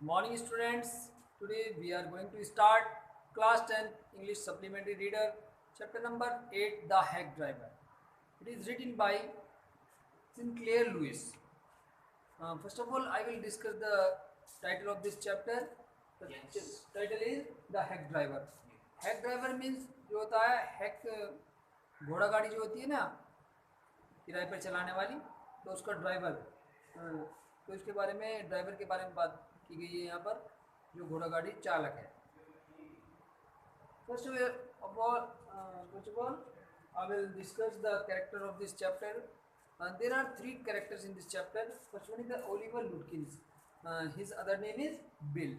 Morning students, today we are going to start class 10 English supplementary reader chapter number 8 The Hack Driver. It is written by Sinclair Lewis. First of all I will discuss the title of this chapter. The title is The Hack Driver. Hack driver means जो होता है hack घोड़ा गाड़ी जो होती है ना किराए पर चलाने वाली तो उसका ड्राइवर तो इसके बारे में ड्राइवर के बारे में बात की गई है यहाँ पर जो घोड़ा गाड़ी चालक है First of all, I will discuss the character of this chapter. There are three characters in this chapter. First one is the Oliver Lutkins. His other name is Bill,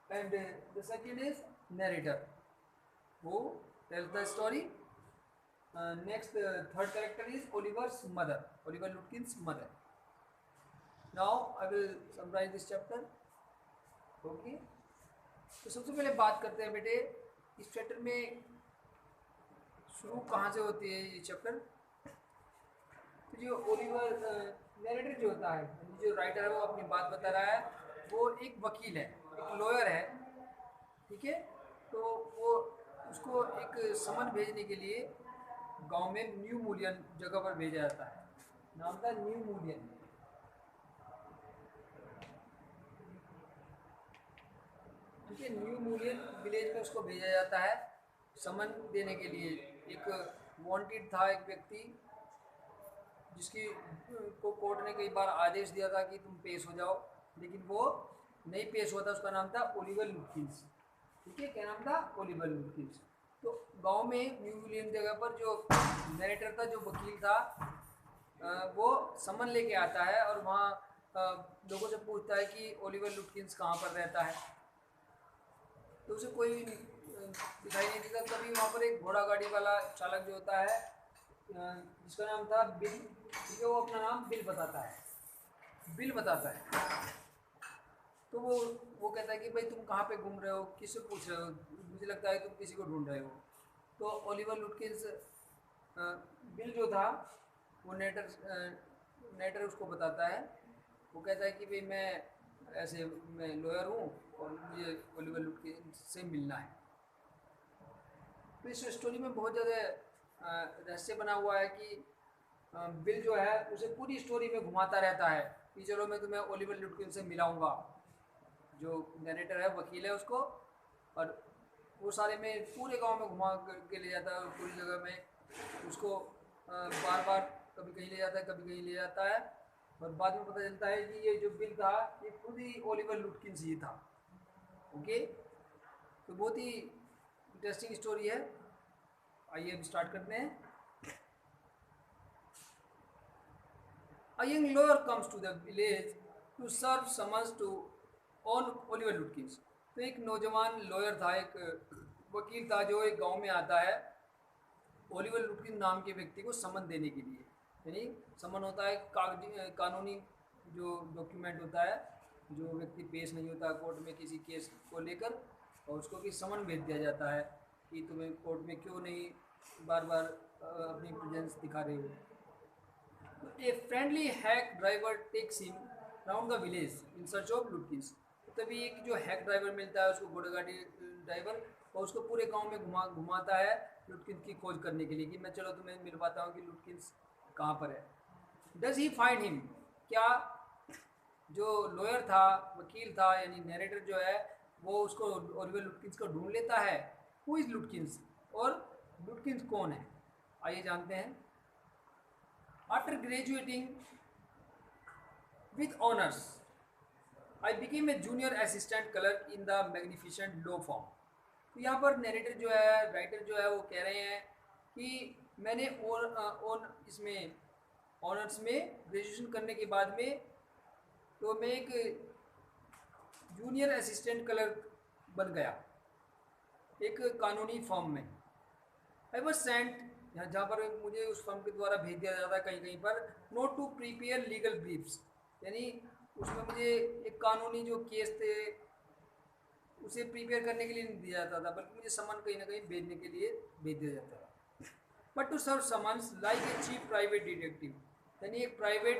and the second is narrator who tells the story. Next, third character is Oliver's mother, Oliver Lutkins' mother. Now I will summarize this chapter. Okay. तो सबसे पहले बात करते हैं बेटे इस chapter में शुरू कहाँ से होती है ये चैप्टर। तो जो ओलिवर नैरेटर जो होता है जो राइटर है वो अपनी बात बता रहा है। वो एक वकील है, एक लॉयर है, ठीक है। तो वो उसको एक समन भेजने के लिए गांव में न्यू मूलियन जगह पर भेजा जाता है। नाम था न्यू मूलियन। ठीक है, न्यू मूलियन विलेज में उसको भेजा जाता है समन देने के लिए। एक वांटेड था एक व्यक्ति जिसकी को कोर्ट ने कई बार आदेश दिया था कि तुम पेश हो जाओ, लेकिन वो नहीं पेश हुआ था। उसका नाम था ओलिवर लुटकिंस। ठीक है, क्या नाम था? ओलिवर लुटकिंस। तो गांव में न्यू मूलियन जगह पर जो नरेटर था, जो वकील था, वो समन लेके आता है और वहाँ लोगों से पूछता है कि ओलिवर लुटकिंस कहाँ पर रहता है। तो उसे कोई दिखाई नहीं देता। तभी वहाँ पर एक घोड़ा गाड़ी वाला चालक जो होता है जिसका नाम था बिल, ठीक है, वो अपना नाम बिल बताता है। तो वो कहता है कि भाई तुम कहाँ पे घूम रहे हो, किससे पूछ रहे हो, मुझे लगता है तुम किसी को ढूंढ रहे हो। तो ओलिवर लुटकिंस बिल जो था वो नेटर उसको बताता है। वो कहता है कि भाई मैं लॉयर हूँ और मुझे ओलिवर लुटकिंस से मिलना है। तो इस स्टोरी में बहुत ज़्यादा रहस्य बना हुआ है कि बिल जो है उसे पूरी स्टोरी में घुमाता रहता है कि चलो मैं तुम्हें ओलिवर लुटकिंस से मिलाऊंगा। जो नरेटर है, वकील है उसको, और वो सारे में पूरे गांव में घुमा के ले जाता है और पूरी जगह में उसको बार बार कभी कहीं ले जाता है, कभी कहीं ले जाता है। और बाद में पता चलता है कि ये जो बिल था ये खुद ही ओलिवर लुटकिंस ही था। ओके, तो बहुत ही इंटरेस्टिंग स्टोरी है। आइए अब स्टार्ट करते हैं। A young lawyer comes to the village to serve summons to on Oliver Lutkins. तो एक नौजवान लॉयर था, एक वकील था जो एक गांव में आता है ओलिवर लुटकिन नाम के व्यक्ति को समन देने के लिए। यानी समन होता है कागजी कानूनी जो डॉक्यूमेंट होता है, जो व्यक्ति पेश नहीं होता कोर्ट में किसी केस को लेकर, और उसको कि समन भेज दिया जाता है कि तुम्हें कोर्ट में क्यों नहीं बार बार अपनी प्रेजेंस दिखा रहे हो। A friendly hack driver takes him round the village in search of लुटकिंस। तभी एक जो हैक ड्राइवर मिलता है उसको, घोड़ा गाड़ी ड्राइवर, और उसको पूरे गांव में घुमाता है लुटकिंस की खोज करने के लिए कि मैं चलो तुम्हें मिलवाता हूँ कि लुटकिंस कहाँ पर है। Does he find him? क्या जो लॉयर था, वकील था, यानी नरेटर जो है, वो उसको ओलिवर लुटकिंस को ढूंढ लेता है? हु इज़ लुटकिंस, और लुटकिंस कौन है? आइए जानते हैं। After graduating with honors, I became a junior assistant clerk in the magnificent law firm. तो यहाँ पर नरेटर जो है, राइटर जो है, वो कह रहे हैं कि मैंने इसमें ऑनर्स में ग्रेजुएशन करने के बाद में तो मैं एक जूनियर असिस्टेंट क्लर्क बन गया एक कानूनी फर्म में। आई वॉज सेंट, जहाँ पर मुझे उस फर्म के द्वारा भेज दिया जाता है कहीं कहीं पर, note to prepare legal briefs, यानी उसमें मुझे एक कानूनी जो केस थे उसे प्रिपेयर करने के लिए नहीं दिया जाता था, बल्कि मुझे समन कहीं ना कहीं भेजने के लिए भेज दिया जाता था। But to serve summons like a cheap private detective, यानी एक प्राइवेट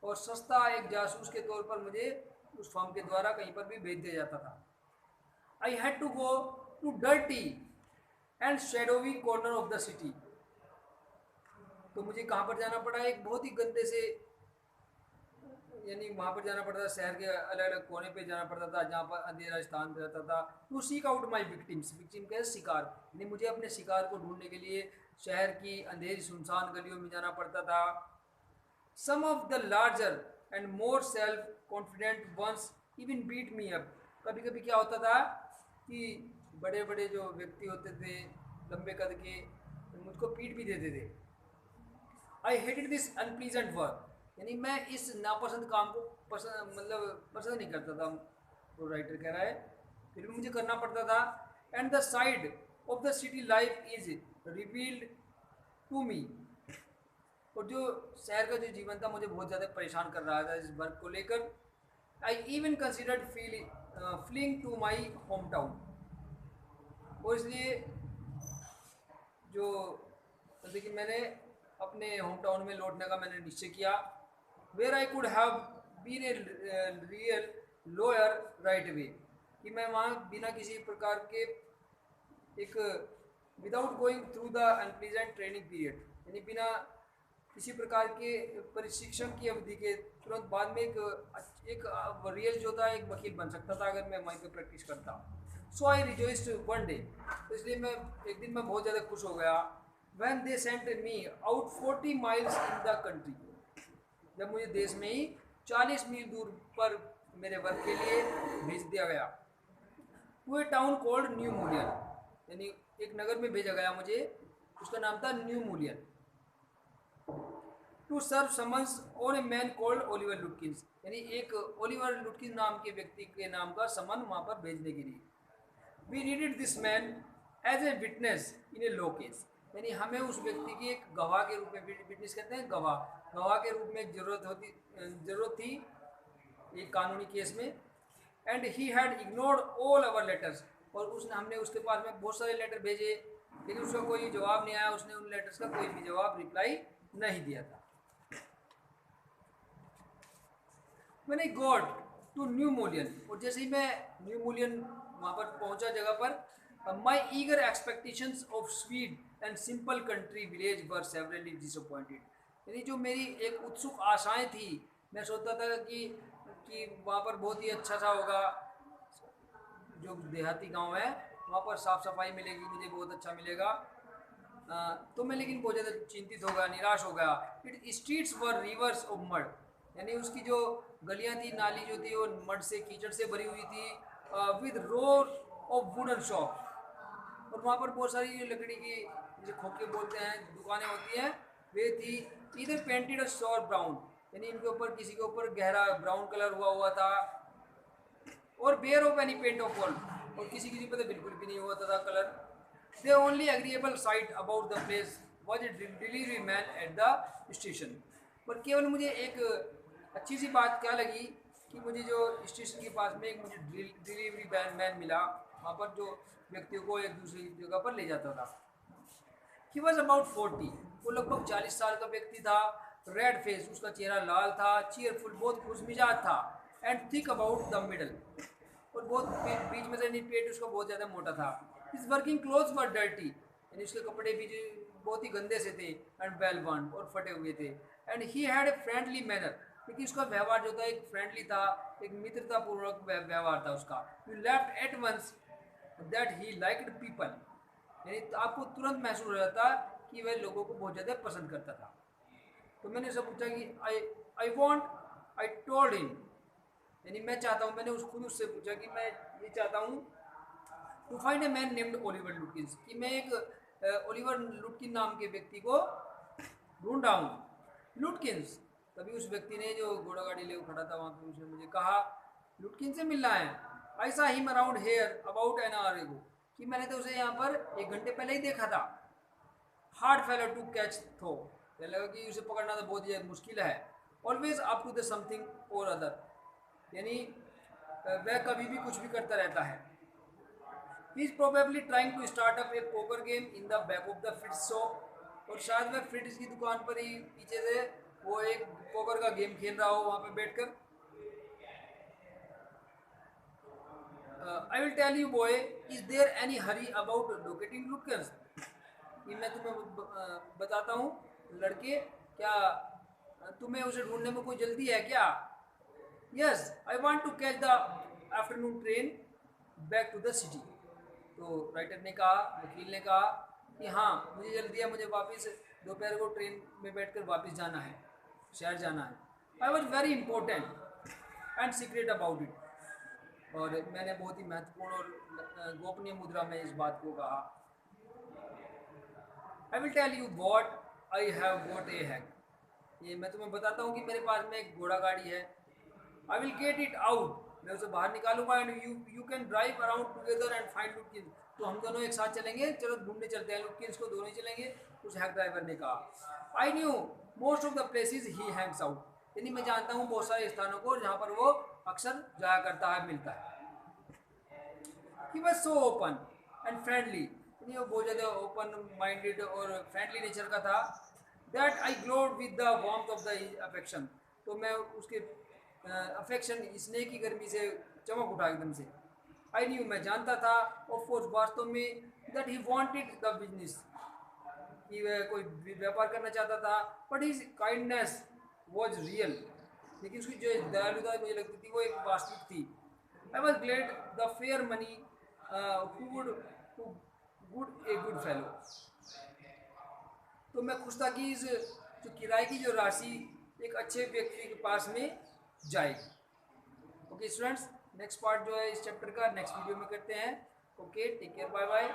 और सस्ता एक जासूस के तौर पर मुझे उस फर्म के द्वारा कहीं पर भी भेज दिया जाता था। I had to go to dirty and shadowy corner of the city. तो मुझे कहाँ पर जाना पड़ा, एक बहुत ही गंदे से, यानी वहाँ पर जाना पड़ता था, शहर के अलग अलग कोने पे जाना पड़ता था जहाँ पर अंधेरा स्थान रहता था। To seek out my victims, victim का शिकार, यानी मुझे अपने शिकार को ढूंढने के लिए शहर की अंधेरी सुनसान गलियों में जाना पड़ता था। Some of the larger and more self confident ones even beat me up. कभी कभी क्या होता था कि बड़े बड़े जो व्यक्ति होते थे लंबे कद के, मुझको पीट भी देते थे। I hated this unpleasant work, यानी मैं इस नापसंद काम को पसंद नहीं करता था, वो राइटर कह रहा है, फिर भी मुझे करना पड़ता था। And the side of the city life is revealed to me, और जो शहर का जो जीवन था मुझे बहुत ज़्यादा परेशान कर रहा था इस वर्क को लेकर। I even considered fleeing to my home town, और इसलिए जो जैसे कि मैंने अपने होम टाउन में लौटने का मैंने निश्चय किया। Where I could have been a real lawyer right away, कि मैं वहाँ बिना किसी प्रकार के एक without going through the unpleasant training period, यानी बिना किसी प्रकार के प्रशिक्षण की अवधि के तुरंत बाद में एक रियल जो था एक वकील बन सकता था अगर मैं वहीं पे प्रैक्टिस करता। सो आई रिजॉइस्ड वन डे, तो इसलिए मैं एक दिन मैं बहुत ज़्यादा खुश हो गया। When they sent me out 40 miles in the country, जब मुझे देश में ही 40 मील दूर पर मेरे वर्क के लिए भेज दिया गया। To a town called New Mullion, यानी एक नगर में भेजा गया मुझे, उसका नाम था New Mullion. To serve summons on a man called Oliver Lutkins, यानी एक ओलिवर लुटकिंस नाम के व्यक्ति के नाम का समन वहाँ पर भेजने के लिए। We needed this man as a witness in a law case, यानी हमें उस व्यक्ति की एक गवाह के रूप में, विटनेस कहते हैं गवाह के रूप में जरूरत थी एक कानूनी केस में। And he had ignored all our letters, और हमने उसके पास में बहुत सारे लेटर भेजे लेकिन उसका कोई जवाब नहीं आया, उसने उन लेटर्स का कोई भी जवाब रिप्लाई नहीं दिया था। मैंने गॉड टू न्यू मूलियन, और जैसे ही मैं न्यू मूलियन वहाँ पर पहुँचा जगह पर, my eager expectations of sweet and simple country village were severely disappointed, यानी जो मेरी एक उत्सुक आशाएं थी, मैं सोचता था कि वहाँ पर बहुत ही अच्छा सा होगा, जो देहाती गांव है वहाँ पर साफ़ सफाई मिलेगी, मुझे बहुत अच्छा मिलेगा। तो मैं लेकिन बहुत ज़्यादा चिंतित हो गया, निराश हो गया। It streets were reverse of mud, यानी उसकी जो गलियाँ थी, नाली जो थी वो मड से, कीचड़ से भरी हुई थी। With roar of wooden shop, और वहाँ पर बहुत सारी लकड़ी की जो खोखे बोलते हैं दुकानें होती हैं वे थी। इधर पेंटेड शॉर ब्राउन, यानी इनके ऊपर किसी के ऊपर गहरा ब्राउन कलर हुआ था। और bare of any paint of wall, और किसी किसी पर तो बिल्कुल भी नहीं हुआ था colour. The only agreeable site about the place was a delivery man at the station, पर केवल मुझे एक अच्छी सी बात क्या लगी कि मुझे जो स्टेशन के पास में एक मुझे डिलीवरी मैन मिला, वहाँ पर जो व्यक्तियों को एक दूसरी जगह पर ले जाता था। ही वॉज अबाउट 40, वो लगभग 40 साल का व्यक्ति था। रेड फेस, उसका चेहरा लाल था। चीयरफुल, बहुत खुशमिजाज था। And thick about the middle, और बहुत बीच में से पेट उसका बहुत ज़्यादा मोटा था। हिज वर्किंग क्लोथ्स वर डर्टी, यानी उसके कपड़े भी बहुत ही गंदे से थे। एंड वेल वर्न, और फटे हुए थे। And he had a friendly manner, क्योंकि उसका व्यवहार जो था एक फ्रेंडली था, एक मित्रतापूर्वक व्यवहार था उसका। You left at once that he liked people, यानी तो आपको तुरंत महसूस हो जाता कि वह लोगों को बहुत ज़्यादा पसंद करता था। तो मैंने उससे पूछा कि I want, I told him, यानी मैं चाहता हूँ, मैंने खुद उससे पूछा कि मैं ये चाहता हूँ to find a man named Oliver Lutkins, कि मैं एक ओलिवर लुटकिन नाम के व्यक्ति को ढूंढ रहा हूँ। लुटकिंस, तभी उस व्यक्ति ने जो घोड़ा गाड़ी ले खड़ा था वहाँ पे, उसने मुझे कहा लुटकिन से मिलना है। I saw him around here about an hour ago, कि मैंने तो उसे यहाँ पर 1 घंटे पहले ही देखा था। हार्ड फेलर टू कैच थो, लगा कि उसे पकड़ना तो बहुत ही मुश्किल है। Always up to the something और अदर, यानी वह कभी भी कुछ भी करता रहता है। He is probably trying to start up a poker game in the back of the Fritz shop, और शायद वह फ्रिट्ज की दुकान पर ही पीछे से वो एक पोकर का गेम खेल रहा हो वहाँ पे बैठकर। I will tell you boy, is there any hurry about locating Lutkins? कि मैं तुम्हें बताता हूँ लड़के, क्या तुम्हें उसे ढूंढने में कोई जल्दी है क्या? Yes, I want to catch the afternoon train back to the city. तो राइटर ने कहा, वकील ने कहा कि हाँ मुझे जल्दी है, मुझे वापस दोपहर को ट्रेन में बैठकर वापस जाना है, शहर जाना है। I was very important and secret about it. और मैंने बहुत ही महत्वपूर्ण और गोपनीय मुद्रा में इस बात को कहा। I will tell you what I have got a hack. ये मैं तुम्हें बताता हूँ कि मेरे पास में एक घोड़ा गाड़ी है। I will get it out, मैं उसे बाहर निकालूंगा। And you can drive around together and find Lutkin. तो हम दोनों एक साथ चलेंगे, चलो ढूंढने चलते हैं लुटकिन को, दोनों ही चलेंगे। उस हैक ड्राइवर ने कहा। I knew most of the places he Hanks out, यानी मैं जानता हूँ बहुत सारे स्थानों को जहाँ पर वो अक्सर जाया करता है, मिलता है। He was so open and friendly, यानी वो बहुत ज़्यादा ओपन माइंडेड और फ्रेंडली नेचर का था। That I glowed with the warmth of the affection, तो मैं उसके अफेक्शन, स्नेह की गर्मी से चमक उठा एकदम से। आई न्यू, मैं जानता था, ऑफ कोर्स वास्तव में, that he wanted the business, कि वह कोई व्यापार करना चाहता था। But his kindness was real, लेकिन उसकी जो दयालुता मुझे लगती थी वो एक वास्तविक थी। I was glad the fair money who would good a good fellow, तो मैं खुश था कि इस जो किराए की जो राशि एक अच्छे व्यक्ति के पास में जाएगी। ओके स्टूडेंट्स, नेक्स्ट पार्ट जो है इस चैप्टर का नेक्स्ट वीडियो में करते हैं। Okay, take care, bye bye.